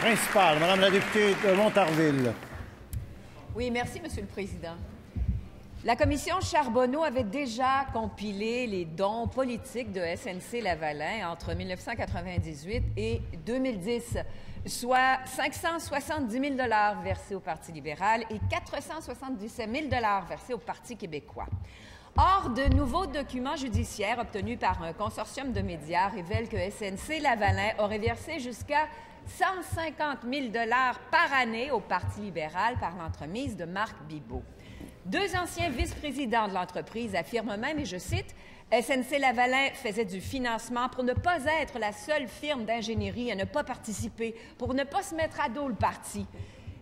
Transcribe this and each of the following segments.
Principal, Madame la députée de Montarville. Oui, merci, Monsieur le Président. La commission Charbonneau avait déjà compilé les dons politiques de SNC-Lavalin entre 1998 et 2010, soit 570 000 $ versés au Parti libéral et 477 000 $ versés au Parti québécois. Or, de nouveaux documents judiciaires obtenus par un consortium de médias révèlent que SNC-Lavalin aurait versé jusqu'à 150 000 $ par année au Parti libéral par l'entremise de Marc Bibeau. Deux anciens vice-présidents de l'entreprise affirment même, et je cite, « SNC-Lavalin faisait du financement pour ne pas être la seule firme d'ingénierie à ne pas participer, pour ne pas se mettre à dos le parti. »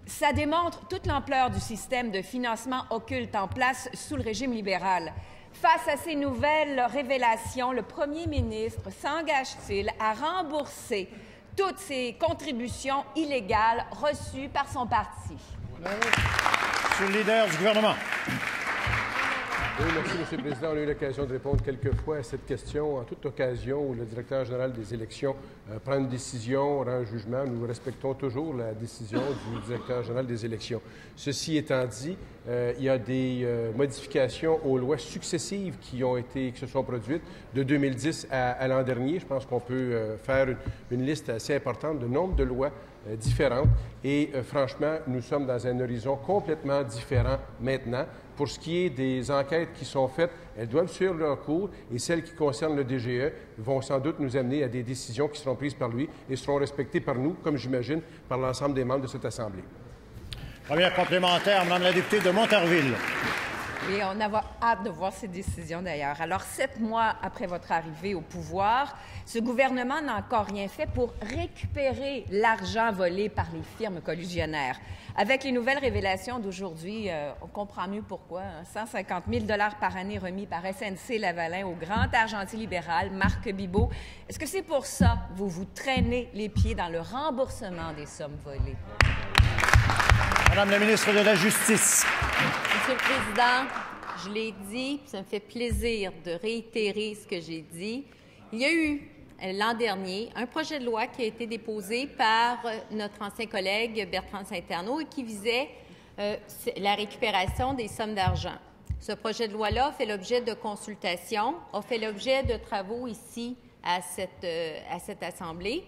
Ça démontre toute l'ampleur du système de financement occulte en place sous le régime libéral. Face à ces nouvelles révélations, le premier ministre s'engage-t-il à rembourser toutes ces contributions illégales reçues par son parti? Monsieur le leader du gouvernement. Oui, merci, M. le Président. On a eu l'occasion de répondre quelques fois à cette question. En toute occasion où le directeur général des élections prend une décision, rend un jugement, nous respectons toujours la décision du directeur général des élections. Ceci étant dit, il y a des modifications aux lois successives qui se sont produites de 2010 à l'an dernier. Je pense qu'on peut faire une liste assez importante de nombre de lois différentes. Et franchement, nous sommes dans un horizon complètement différent maintenant. Pour ce qui est des enquêtes qui sont faites, elles doivent suivre leur cours et celles qui concernent le DGE vont sans doute nous amener à des décisions qui seront prises par lui et seront respectées par nous, comme j'imagine, par l'ensemble des membres de cette Assemblée. Première complémentaire, Madame la députée de Montarville. Et on a hâte de voir ces décisions d'ailleurs. Alors, 7 mois après votre arrivée au pouvoir, ce gouvernement n'a encore rien fait pour récupérer l'argent volé par les firmes collusionnaires. Avec les nouvelles révélations d'aujourd'hui, on comprend mieux pourquoi. 150 000 $ par année remis par SNC-Lavalin au grand argentier libéral Marc Bibeau. Est-ce que c'est pour ça que vous traînez les pieds dans le remboursement des sommes volées? Madame la ministre de la Justice. Monsieur le Président, je l'ai dit, ça me fait plaisir de réitérer ce que j'ai dit. Il y a eu, l'an dernier, un projet de loi qui a été déposé par notre ancien collègue Bertrand Saint-Arnaud et qui visait la récupération des sommes d'argent. Ce projet de loi-là fait l'objet de consultations, a fait l'objet de travaux ici à cette Assemblée.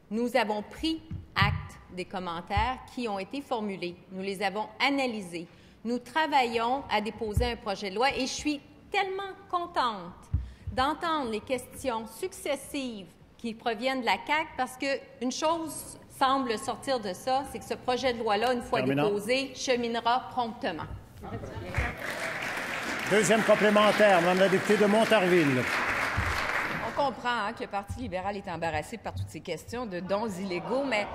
Nous avons pris acte des commentaires qui ont été formulés. Nous les avons analysés. Nous travaillons à déposer un projet de loi et je suis tellement contente d'entendre les questions successives qui proviennent de la CAQ parce qu'une chose semble sortir de ça, c'est que ce projet de loi-là, une fois déposé, cheminera promptement. Deuxième complémentaire, Madame la députée de Montarville. On comprend que le Parti libéral est embarrassé par toutes ces questions de dons illégaux, mais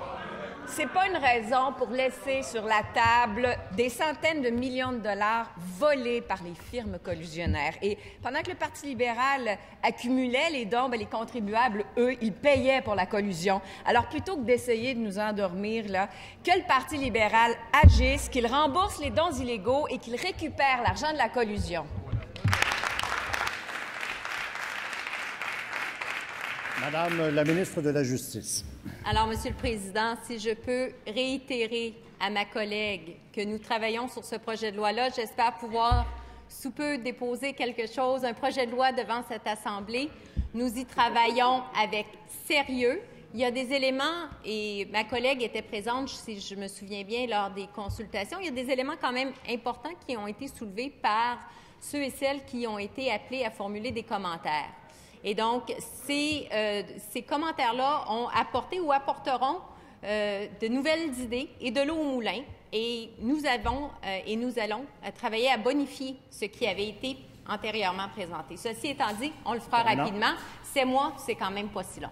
c'est pas une raison pour laisser sur la table des centaines de millions de dollars volés par les firmes collusionnaires. Et pendant que le Parti libéral accumulait les dons, les contribuables, eux, ils payaient pour la collusion. Alors, plutôt que d'essayer de nous endormir, là, que le Parti libéral agisse, qu'il rembourse les dons illégaux et qu'il récupère l'argent de la collusion. Madame la ministre de la Justice. Alors, Monsieur le Président, si je peux réitérer à ma collègue que nous travaillons sur ce projet de loi-là, j'espère pouvoir sous peu déposer quelque chose, un projet de loi devant cette Assemblée. Nous y travaillons avec sérieux. Il y a des éléments, et ma collègue était présente, si je me souviens bien, lors des consultations, il y a des éléments quand même importants qui ont été soulevés par ceux et celles qui ont été appelés à formuler des commentaires. Et donc, ces commentaires-là ont apporté ou apporteront de nouvelles idées et de l'eau au moulin. Et nous avons et nous allons travailler à bonifier ce qui avait été antérieurement présenté. Ceci étant dit, on le fera rapidement. 7 mois, c'est quand même pas si long.